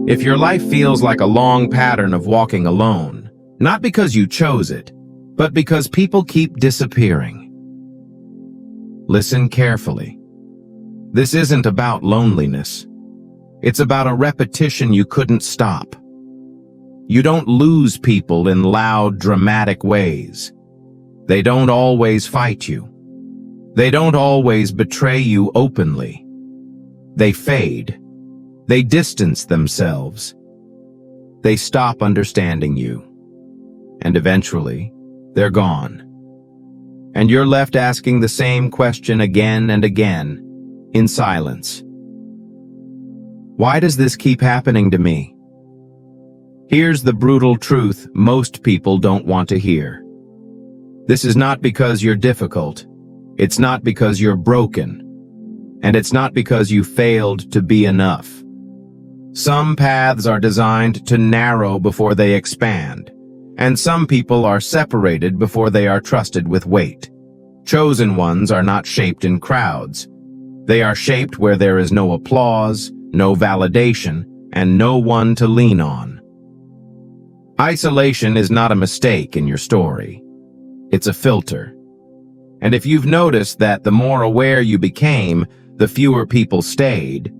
If your life feels like a long pattern of walking alone, not because you chose it, but because people keep disappearing, listen carefully. This isn't about loneliness. It's about a repetition you couldn't stop. You don't lose people in loud, dramatic ways. They don't always fight you. They don't always betray you openly. They fade. They distance themselves. They stop understanding you. And eventually, they're gone. And you're left asking the same question again and again, in silence. Why does this keep happening to me? Here's the brutal truth most people don't want to hear. This is not because you're difficult. It's not because you're broken. And it's not because you failed to be enough. Some paths are designed to narrow before they expand, and some people are separated before they are trusted with weight. Chosen ones are not shaped in crowds. They are shaped where there is no applause, no validation, and no one to lean on. Isolation is not a mistake in your story. It's a filter. And if you've noticed that the more aware you became, the fewer people stayed,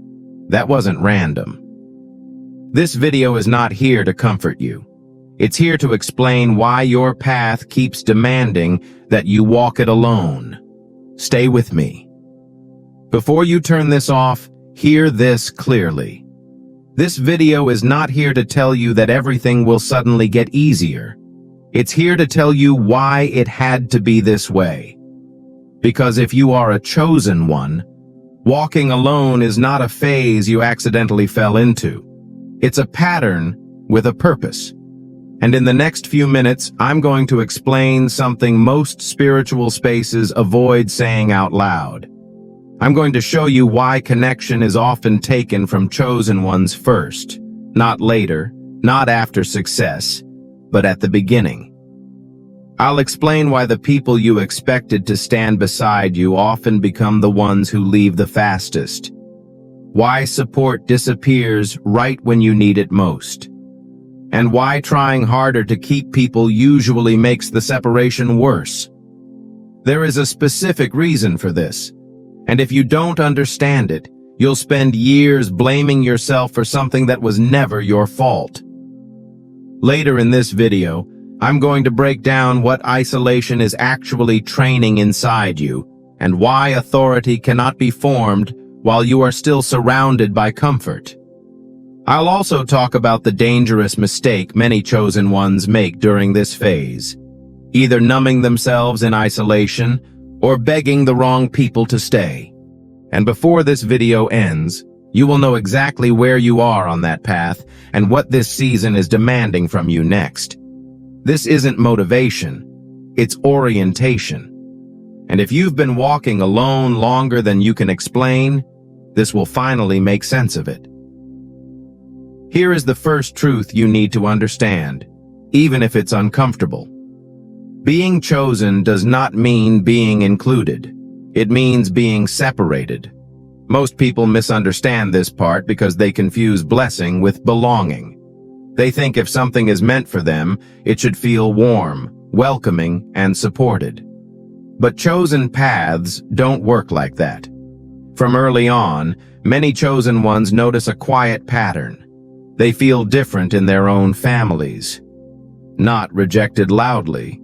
that wasn't random. This video is not here to comfort you. It's here to explain why your path keeps demanding that you walk it alone. Stay with me. Before you turn this off, hear this clearly. This video is not here to tell you that everything will suddenly get easier. It's here to tell you why it had to be this way. Because if you are a chosen one, walking alone is not a phase you accidentally fell into. It's a pattern with a purpose. And in the next few minutes, I'm going to explain something most spiritual spaces avoid saying out loud. I'm going to show you why connection is often taken from chosen ones first, not later, not after success, but at the beginning. I'll explain why the people you expected to stand beside you often become the ones who leave the fastest. Why support disappears right when you need it most. And why trying harder to keep people usually makes the separation worse. There is a specific reason for this. And if you don't understand it, you'll spend years blaming yourself for something that was never your fault. Later in this video, I'm going to break down what isolation is actually training inside you, and why authority cannot be formed while you are still surrounded by comfort. I'll also talk about the dangerous mistake many chosen ones make during this phase, either numbing themselves in isolation or begging the wrong people to stay. And before this video ends, you will know exactly where you are on that path and what this season is demanding from you next. This isn't motivation, it's orientation. And if you've been walking alone longer than you can explain, this will finally make sense of it. Here is the first truth you need to understand, even if it's uncomfortable. Being chosen does not mean being included. It means being separated. Most people misunderstand this part because they confuse blessing with belonging. They think if something is meant for them, it should feel warm, welcoming, and supported. But chosen paths don't work like that. From early on, many chosen ones notice a quiet pattern. They feel different in their own families. Not rejected loudly,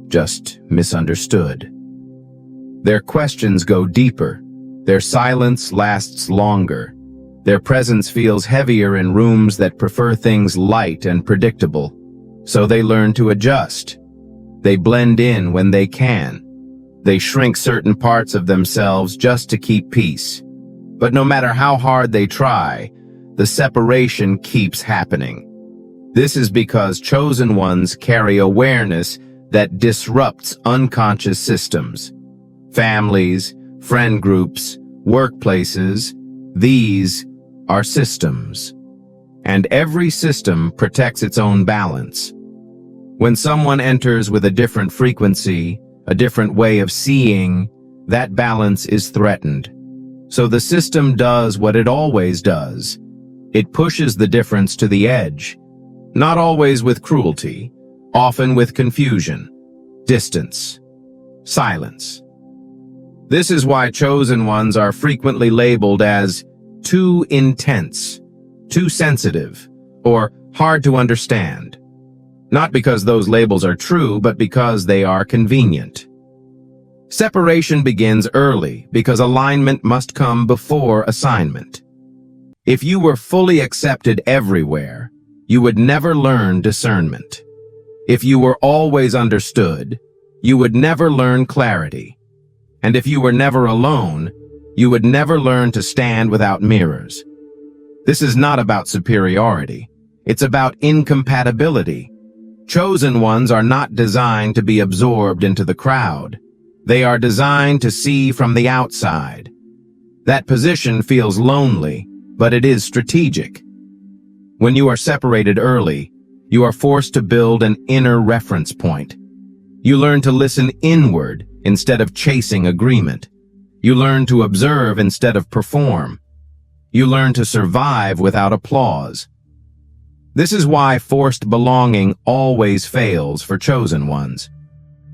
just misunderstood. Their questions go deeper. Their silence lasts longer. Their presence feels heavier in rooms that prefer things light and predictable. So they learn to adjust. They blend in when they can. They shrink certain parts of themselves just to keep peace. But no matter how hard they try, the separation keeps happening. This is because chosen ones carry awareness that disrupts unconscious systems. Families, friend groups, workplaces, these are systems. And every system protects its own balance. When someone enters with a different frequency, a different way of seeing, that balance is threatened. So the system does what it always does. It pushes the difference to the edge, not always with cruelty, often with confusion, distance, silence. This is why chosen ones are frequently labeled as too intense, too sensitive, or hard to understand. Not because those labels are true, but because they are convenient. Separation begins early because alignment must come before assignment. If you were fully accepted everywhere, you would never learn discernment. If you were always understood, you would never learn clarity. And if you were never alone, you would never learn to stand without mirrors. This is not about superiority. It's about incompatibility. Chosen ones are not designed to be absorbed into the crowd. They are designed to see from the outside. That position feels lonely, but it is strategic. When you are separated early, you are forced to build an inner reference point. You learn to listen inward instead of chasing agreement. You learn to observe instead of perform. You learn to survive without applause. This is why forced belonging always fails for chosen ones.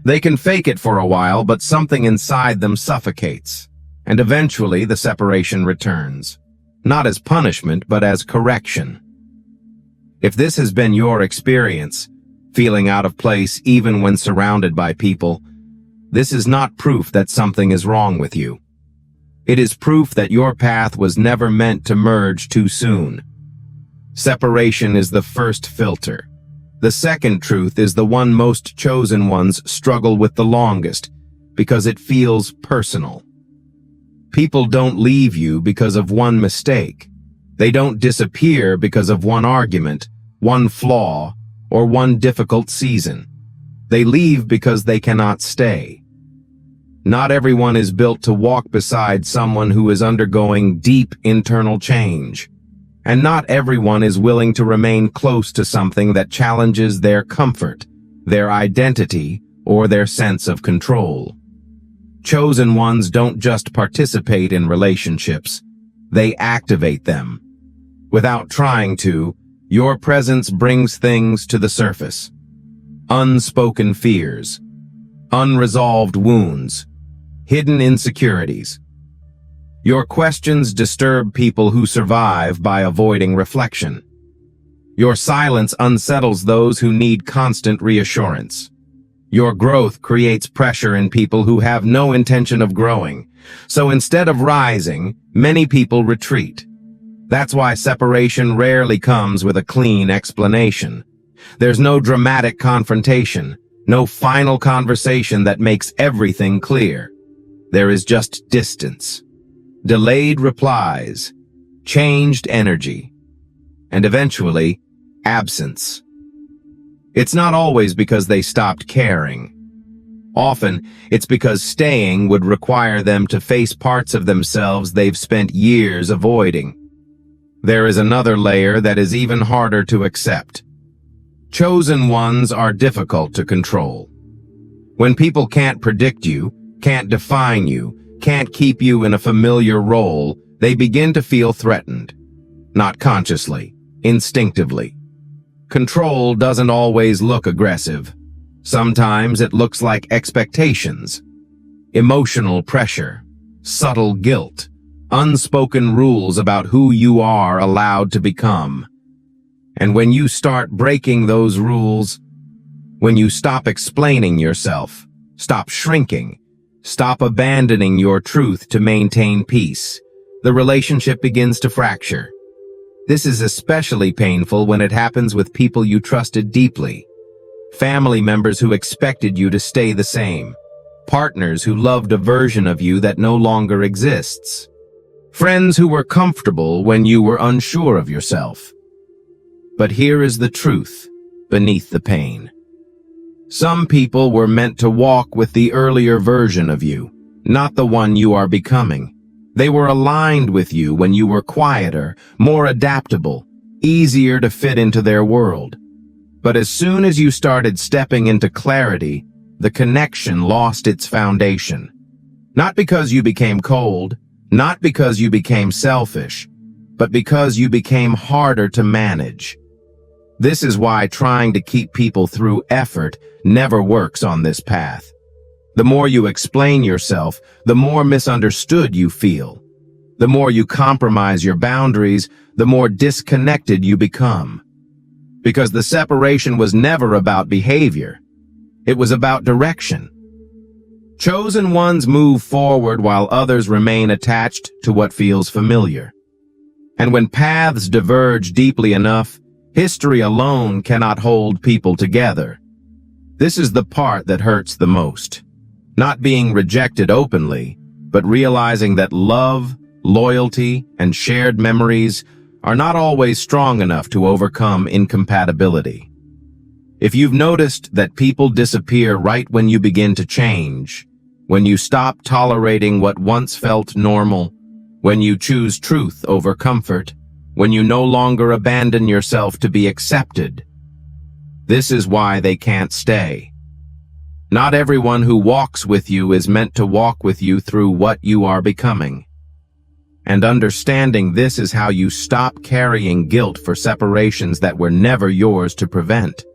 They can fake it for a while, but something inside them suffocates, and eventually the separation returns, not as punishment, but as correction. If this has been your experience, feeling out of place even when surrounded by people, this is not proof that something is wrong with you. It is proof that your path was never meant to merge too soon. Separation is the first filter. The second truth is the one most chosen ones struggle with the longest, because it feels personal. People don't leave you because of one mistake. They don't disappear because of one argument, one flaw, or one difficult season. They leave because they cannot stay. Not everyone is built to walk beside someone who is undergoing deep internal change. And not everyone is willing to remain close to something that challenges their comfort, their identity, or their sense of control. Chosen ones don't just participate in relationships, they activate them. Without trying to, your presence brings things to the surface. Unspoken fears, unresolved wounds, hidden insecurities. Your questions disturb people who survive by avoiding reflection. Your silence unsettles those who need constant reassurance. Your growth creates pressure in people who have no intention of growing. So instead of rising, many people retreat. That's why separation rarely comes with a clean explanation. There's no dramatic confrontation, no final conversation that makes everything clear. There is just distance, delayed replies, changed energy, and eventually, absence. It's not always because they stopped caring. Often, it's because staying would require them to face parts of themselves they've spent years avoiding. There is another layer that is even harder to accept. Chosen ones are difficult to control. When people can't predict you, can't define you, can't keep you in a familiar role, they begin to feel threatened. Not consciously, instinctively. Control doesn't always look aggressive. Sometimes it looks like expectations, emotional pressure, subtle guilt, unspoken rules about who you are allowed to become. And when you start breaking those rules, when you stop explaining yourself, stop shrinking, stop abandoning your truth to maintain peace, the relationship begins to fracture. This is especially painful when it happens with people you trusted deeply. Family members who expected you to stay the same. Partners who loved a version of you that no longer exists. Friends who were comfortable when you were unsure of yourself. But here is the truth beneath the pain. Some people were meant to walk with the earlier version of you, not the one you are becoming. They were aligned with you when you were quieter, more adaptable, easier to fit into their world. But as soon as you started stepping into clarity, the connection lost its foundation. Not because you became cold, not because you became selfish, but because you became harder to manage. This is why trying to keep people through effort never works on this path. The more you explain yourself, the more misunderstood you feel. The more you compromise your boundaries, the more disconnected you become. Because the separation was never about behavior. It was about direction. Chosen ones move forward while others remain attached to what feels familiar. And when paths diverge deeply enough, history alone cannot hold people together. This is the part that hurts the most. Not being rejected openly, but realizing that love, loyalty, and shared memories are not always strong enough to overcome incompatibility. If you've noticed that people disappear right when you begin to change, when you stop tolerating what once felt normal, when you choose truth over comfort, when you no longer abandon yourself to be accepted, this is why they can't stay. Not everyone who walks with you is meant to walk with you through what you are becoming. And understanding this is how you stop carrying guilt for separations that were never yours to prevent.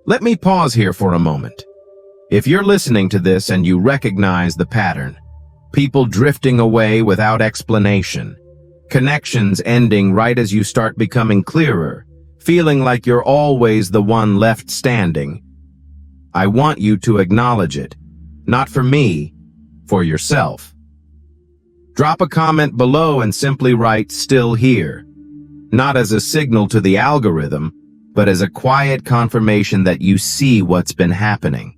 Let me pause here for a moment. If you're listening to this and you recognize the pattern, people drifting away without explanation, connections ending right as you start becoming clearer, feeling like you're always the one left standing, I want you to acknowledge it, not for me, for yourself. Drop a comment below and simply write "still here," not as a signal to the algorithm, but as a quiet confirmation that you see what's been happening.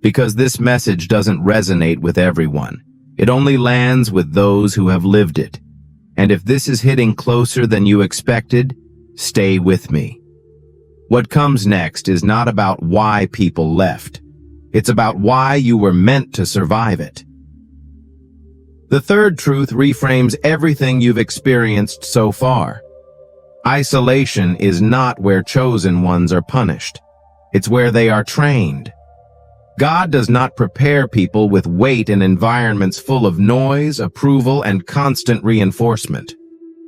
Because this message doesn't resonate with everyone. It only lands with those who have lived it. And if this is hitting closer than you expected, stay with me. What comes next is not about why people left. It's about why you were meant to survive it. The third truth reframes everything you've experienced so far. Isolation is not where chosen ones are punished. It's where they are trained. God does not prepare people with weight in environments full of noise, approval, and constant reinforcement.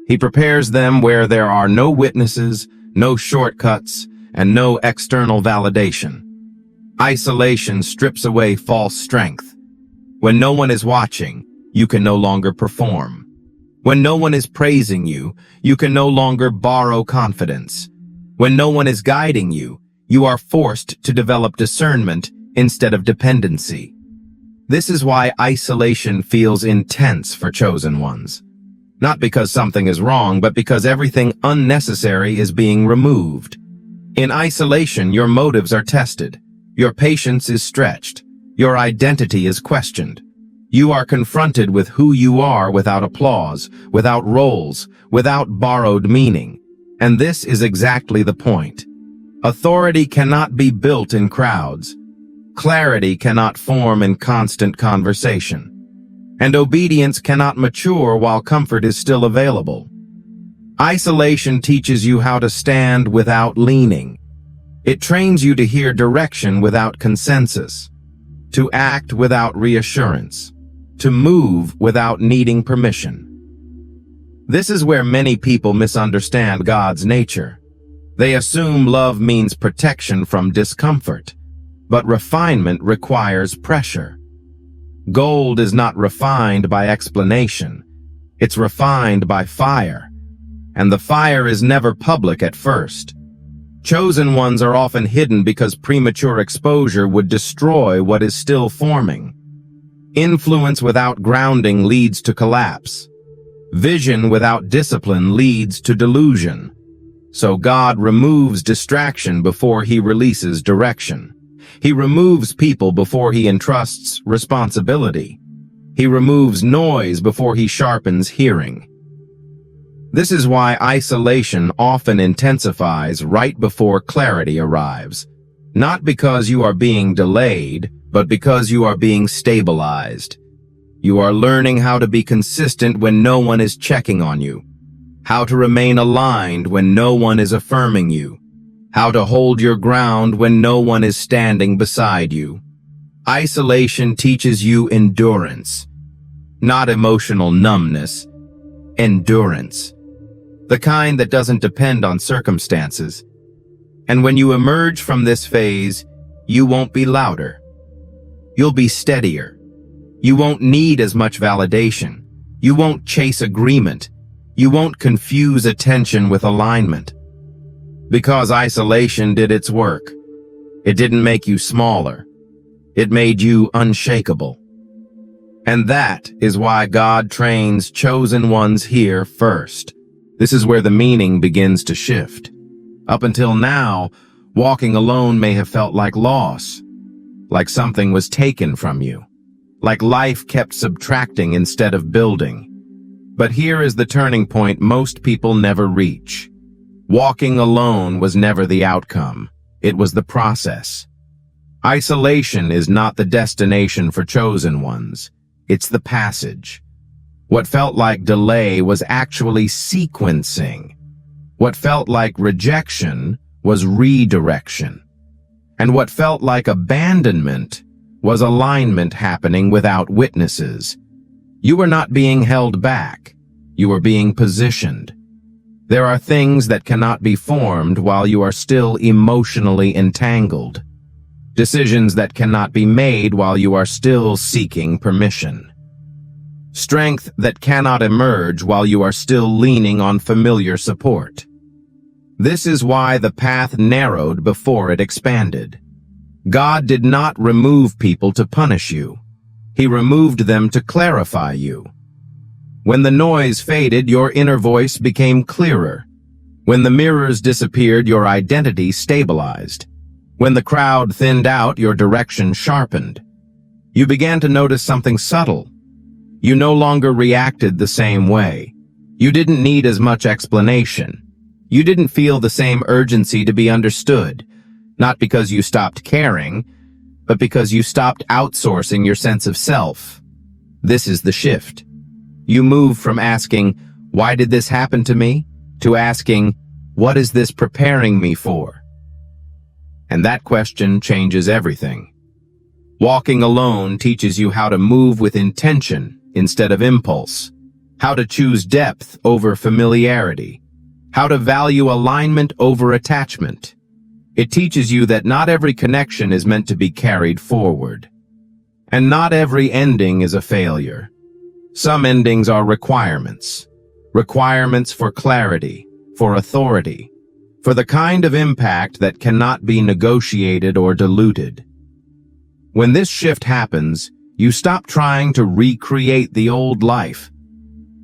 He prepares them where there are no witnesses, no shortcuts, and no external validation. Isolation strips away false strength. When no one is watching, you can no longer perform. When no one is praising you, you can no longer borrow confidence. When no one is guiding you, you are forced to develop discernment instead of dependency. This is why isolation feels intense for chosen ones. Not because something is wrong, but because everything unnecessary is being removed. In isolation, your motives are tested. Your patience is stretched. Your identity is questioned. You are confronted with who you are without applause, without roles, without borrowed meaning. And this is exactly the point. Authority cannot be built in crowds. Clarity cannot form in constant conversation. And obedience cannot mature while comfort is still available. Isolation teaches you how to stand without leaning. It trains you to hear direction without consensus, to act without reassurance, to move without needing permission. This is where many people misunderstand God's nature. They assume love means protection from discomfort, but refinement requires pressure. Gold is not refined by explanation. It's refined by fire. And the fire is never public at first. Chosen ones are often hidden because premature exposure would destroy what is still forming. Influence without grounding leads to collapse. Vision without discipline leads to delusion. So God removes distraction before he releases direction. He removes people before he entrusts responsibility. He removes noise before he sharpens hearing. This is why isolation often intensifies right before clarity arrives. Not because you are being delayed, but because you are being stabilized. You are learning how to be consistent when no one is checking on you, how to remain aligned when no one is affirming you, how to hold your ground when no one is standing beside you. Isolation teaches you endurance, not emotional numbness, endurance. the kind that doesn't depend on circumstances. And when you emerge from this phase, you won't be louder. You'll be steadier. You won't need as much validation. You won't chase agreement. You won't confuse attention with alignment. Because isolation did its work. It didn't make you smaller. It made you unshakable. And that is why God trains chosen ones here first. This is where the meaning begins to shift. Up until now, walking alone may have felt like loss, like something was taken from you, like life kept subtracting instead of building. But here is the turning point most people never reach. Walking alone was never the outcome. It was the process. Isolation is not the destination for chosen ones. It's the passage. What felt like delay was actually sequencing. What felt like rejection was redirection. And what felt like abandonment was alignment happening without witnesses. You were not being held back. You were being positioned. There are things that cannot be formed while you are still emotionally entangled. Decisions that cannot be made while you are still seeking permission. Strength that cannot emerge while you are still leaning on familiar support. This is why the path narrowed before it expanded. God did not remove people to punish you. He removed them to clarify you. When the noise faded, your inner voice became clearer. When the mirrors disappeared, your identity stabilized. When the crowd thinned out, your direction sharpened. You began to notice something subtle. You no longer reacted the same way. You didn't need as much explanation. You didn't feel the same urgency to be understood, not because you stopped caring, but because you stopped outsourcing your sense of self. This is the shift. You move from asking, "Why did this happen to me?" to asking, "What is this preparing me for?" And that question changes everything. Walking alone teaches you how to move with intention instead of impulse, how to choose depth over familiarity, how to value alignment over attachment. It teaches you that not every connection is meant to be carried forward. And not every ending is a failure. Some endings are requirements. Requirements for clarity, for authority, for the kind of impact that cannot be negotiated or diluted. When this shift happens, you stop trying to recreate the old life.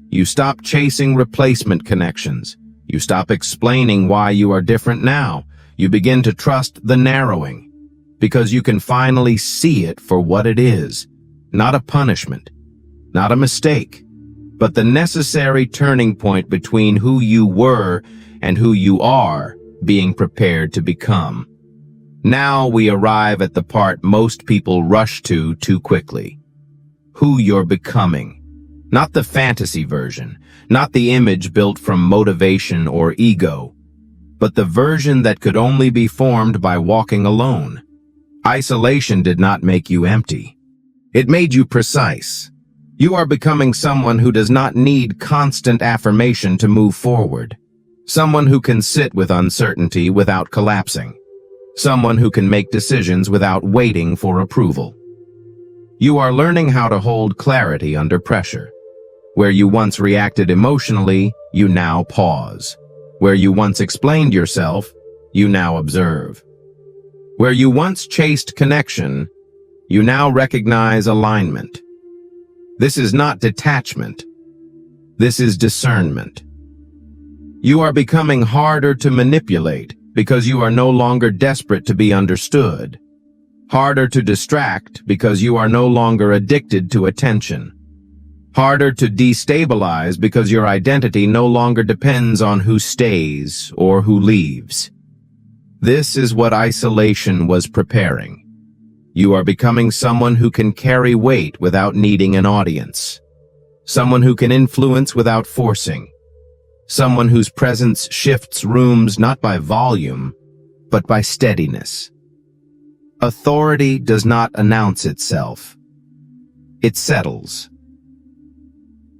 You stop chasing replacement connections. You stop explaining why you are different now. You begin to trust the narrowing, because you can finally see it for what it is, not a punishment, not a mistake, but the necessary turning point between who you were and who you are being prepared to become. Now we arrive at the part most people rush to too quickly. Who you're becoming. Not the fantasy version, not the image built from motivation or ego, but the version that could only be formed by walking alone. Isolation did not make you empty. It made you precise. You are becoming someone who does not need constant affirmation to move forward. Someone who can sit with uncertainty without collapsing. Someone who can make decisions without waiting for approval. You are learning how to hold clarity under pressure. Where you once reacted emotionally, you now pause. Where you once explained yourself, you now observe. Where you once chased connection, you now recognize alignment. This is not detachment. This is discernment. You are becoming harder to manipulate because you are no longer desperate to be understood. Harder to distract because you are no longer addicted to attention. Harder to destabilize because your identity no longer depends on who stays or who leaves. This is what isolation was preparing. You are becoming someone who can carry weight without needing an audience. Someone who can influence without forcing. Someone whose presence shifts rooms not by volume, but by steadiness. Authority does not announce itself. It settles.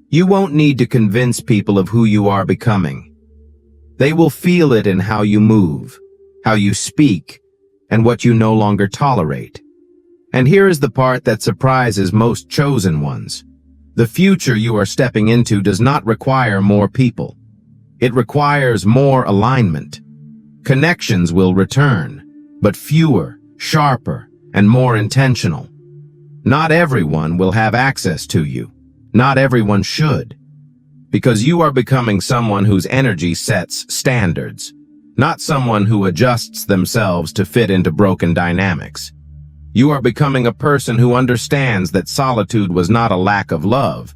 You won't need to convince people of who you are becoming. They will feel it in how you move, how you speak, and what you no longer tolerate. And here is the part that surprises most chosen ones. The future you are stepping into does not require more people. It requires more alignment. Connections will return, but fewer, sharper, and more intentional. Not everyone will have access to you. Not everyone should. Because you are becoming someone whose energy sets standards, not someone who adjusts themselves to fit into broken dynamics. You are becoming a person who understands that solitude was not a lack of love,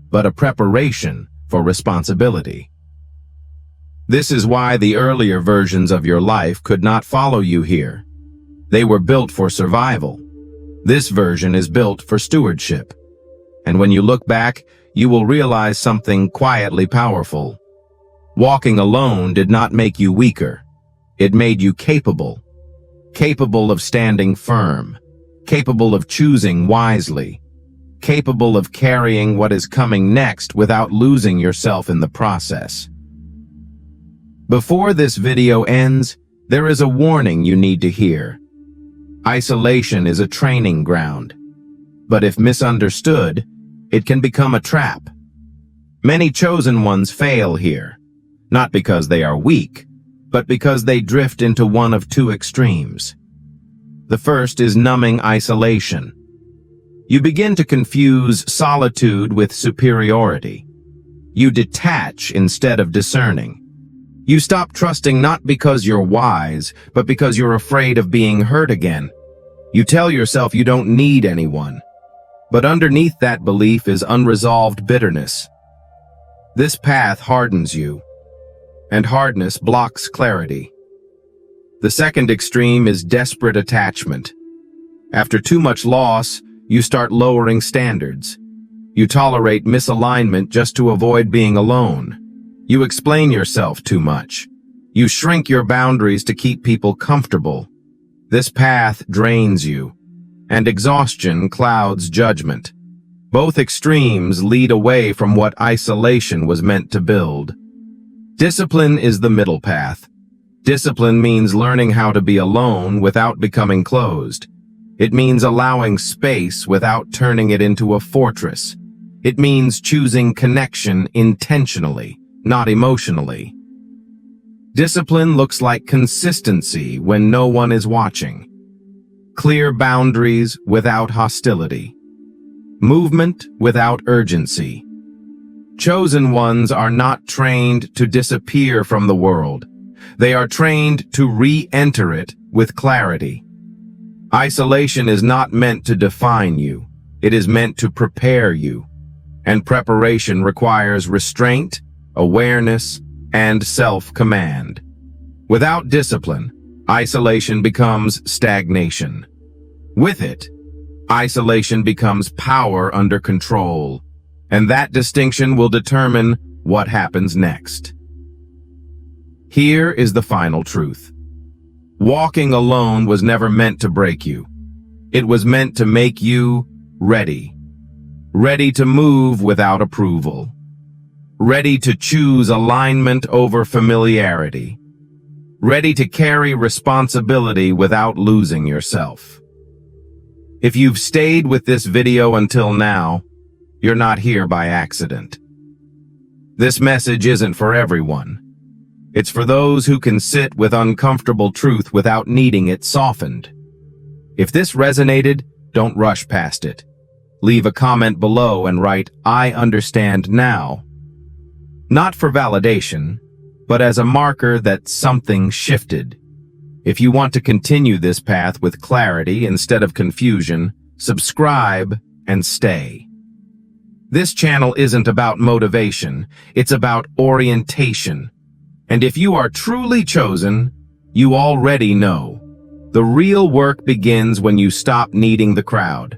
but a preparation for responsibility. This is why the earlier versions of your life could not follow you here. They were built for survival. This version is built for stewardship. And when you look back, you will realize something quietly powerful. Walking alone did not make you weaker. It made you capable. Capable of standing firm. Capable of choosing wisely. Capable of carrying what is coming next without losing yourself in the process. Before this video ends, there is a warning you need to hear. Isolation is a training ground. But if misunderstood, it can become a trap. Many chosen ones fail here, not because they are weak, but because they drift into one of two extremes. The first is numbing isolation. You begin to confuse solitude with superiority. You detach instead of discerning. You stop trusting not because you're wise, but because you're afraid of being hurt again. You tell yourself you don't need anyone. But underneath that belief is unresolved bitterness. This path hardens you, and hardness blocks clarity. The second extreme is desperate attachment. After too much loss, you start lowering standards. You tolerate misalignment just to avoid being alone. You explain yourself too much. You shrink your boundaries to keep people comfortable. This path drains you, and exhaustion clouds judgment. Both extremes lead away from what isolation was meant to build. Discipline is the middle path. Discipline means learning how to be alone without becoming closed. It means allowing space without turning it into a fortress. It means choosing connection intentionally, not emotionally. Discipline looks like consistency when no one is watching. Clear boundaries without hostility. Movement without urgency. Chosen ones are not trained to disappear from the world. They are trained to re-enter it with clarity. Isolation is not meant to define you. It is meant to prepare you. And preparation requires restraint, awareness, and self-command. Without discipline, isolation becomes stagnation. With it, isolation becomes power under control, and that distinction will determine what happens next. Here is the final truth. Walking alone was never meant to break you. It was meant to make you ready. Ready to move without approval. Ready to choose alignment over familiarity. Ready to carry responsibility without losing yourself. If you've stayed with this video until now, you're not here by accident. This message isn't for everyone. It's for those who can sit with uncomfortable truth without needing it softened. If this resonated, don't rush past it. Leave a comment below and write, "I understand now." Not for validation, but as a marker that something shifted. If you want to continue this path with clarity instead of confusion, subscribe and stay. This channel isn't about motivation, it's about orientation. And if you are truly chosen, you already know. The real work begins when you stop needing the crowd.